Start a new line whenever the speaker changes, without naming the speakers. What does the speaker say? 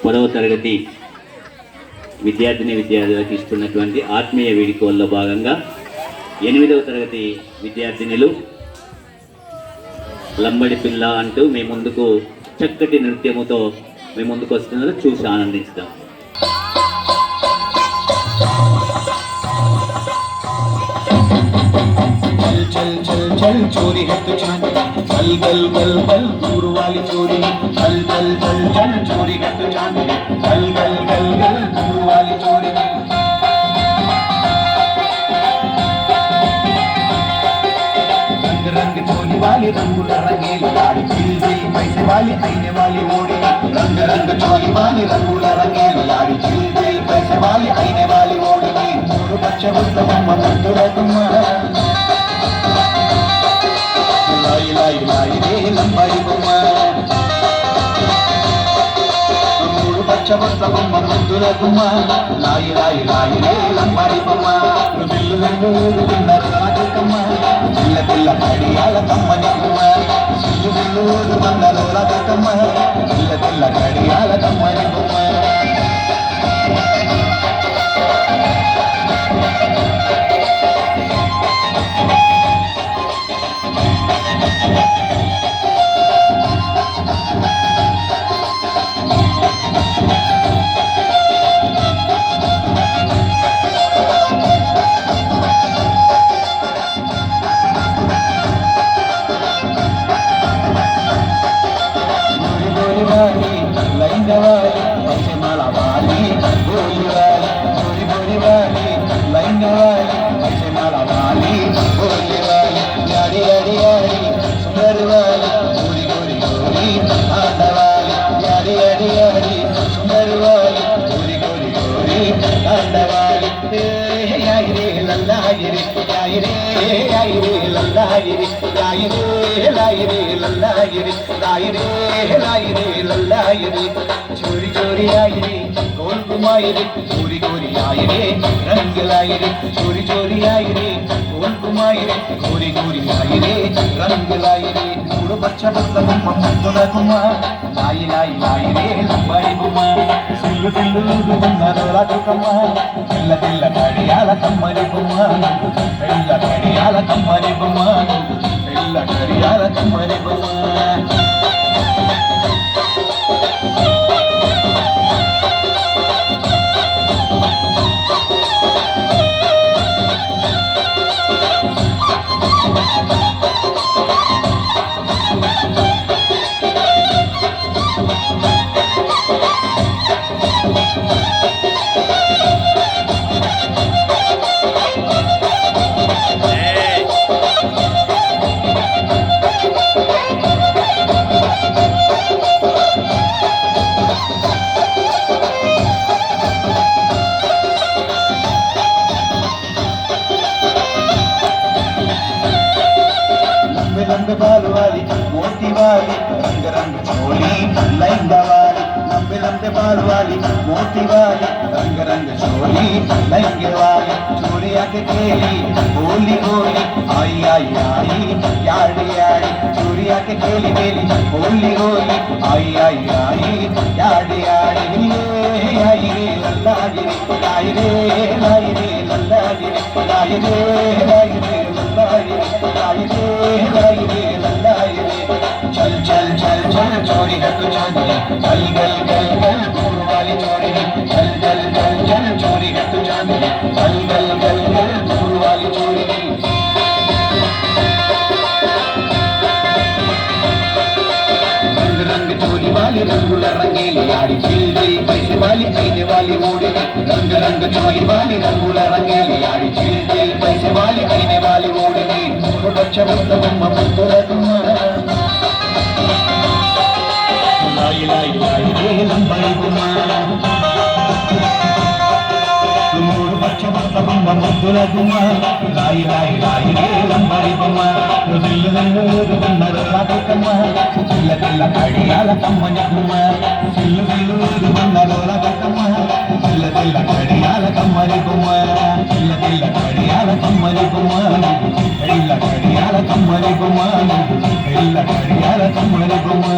10వ తరగతి విద్యార్థులకు ఇస్తున్నటువంటి ఆత్మీయ వేడుకల్లో భాగంగా 8వ తరగతి విద్యార్థినులు లంబడి పిల్ల అంటూ మీ ముందుకు చక్కటి నృత్యముతో మీ ముందుకు వస్తున్నారు. చూసి ఆనందిస్తాం.
चल चल चल चोरी है तो चांद गल गल गल गल दूर वाली चोरी चल चल चल चल चोरी है तो चांद गल गल गल गल दूर वाली चोरी रंग रंग चोली वाली रंगुला रंगेली लाड़ी दिल दिल पैसे वाली आईने वाली ओड़ी रंग रंग चोली वाली रंगुला रंगेली लाड़ी दिल दिल पैसे वाली आईने वाली ओड़ी मूడు बच्चे उत्तम मुद्दुला तुम्हारा लाई लाई लाई रे लंबाई गुम्मा मूడు పచ్చబొట్లబొమ్మ ముద్దుల గుమ్మ लाई लाई लाई रे लंबाई గుమ్మ బిల్లు రెండు ఊరుకున్నారు రాజకమ్మ పిల్ల పిల్ల కడియాల కమ్మని గుమ్మ సిల్లు బిల్లు ఊరుకున్నారు రాజకమ్మ పిల్ల పిల్ల కడియాల కమ్మని గుమ్మ चोरी चोरी आई रे गोल घुमाई रे चोरी चोरी आई रे रंग लाई रे चोरी चोरी आई रे गोल घुमाई रे चोरी चोरी आई रे रंग लाई रे मूడు పచ్చబొట్లబొమ్మ ముద్దుల గుమ్మ लाई लाई लाई रे లంబడి గుమ్మ సిల్లు సిల్లు ఊరుకున్నారు రాజకమ్మ పిల్ల పిల్ల కడియాల కమ్మని గుమ్మ పిల్ల కడియాల కమ్మని గుమ్మ పిల్ల కడియాల కమ్మని గుమ్మ रंग बाल वाली मोती वाली रंग रंग चोली लहंगा वाली लंबे लंबे बाल वाली मोती वाली रंग रंग चोली लहंगे वाली चोरिया के खेली होली होली आई आई आई याड़ी याड़ी चोरिया के खेली मेली होली होली आई आई आई याड़ी याड़ी आई रे लल्ला रे लाई रे लाई रे लल्ला रे लाई रे लाई रे लल्ला रे लाई रे लाई रे लल्ला रे चल चल चल चल चोरी है तो चांदी गल गल गल गल दूर वाली चोरी चल चल चल चल चोरी है तो चांदी गल गल गल गल दूर वाली चोरी रंग रंग चोरी वाली रंगुला रंगेली लाड़ी दिल दिल पैसे वाली आईने वाली ओड़ी रंग रंग चोरी वाली रंगुला रंगेली लाड़ी दिल दिल पैसे वाली आईने वाली ओड़ी मूడు పచ్చబొట్లబొమ్మ ముద్దుల గుమ్మ लाई लाई लाई रे लंबाई गुम्म मूడు పచ్చబొట్లబొమ్మ ముద్దుల గుమ్మ लाई लाई लाई रे लंबाई गुम्म दिल्లు రెండు ఊరుకున్నారు రాజకమ్మ పిల్ల పిల్ల కడియాల కమ్మని గుమ్మ సిల్లు సిల్లు ఊరుకున్నారు రాజకమ్మ పిల్ల పిల్ల కడియాల కమ్మని గుమ్మ పిల్ల పిల్ల కడియాల కమ్మని గుమ్మ పిల్ల కడియాల కమ్మని గుమ్మ పిల్ల కడియాల కమ్మని గుమ్మ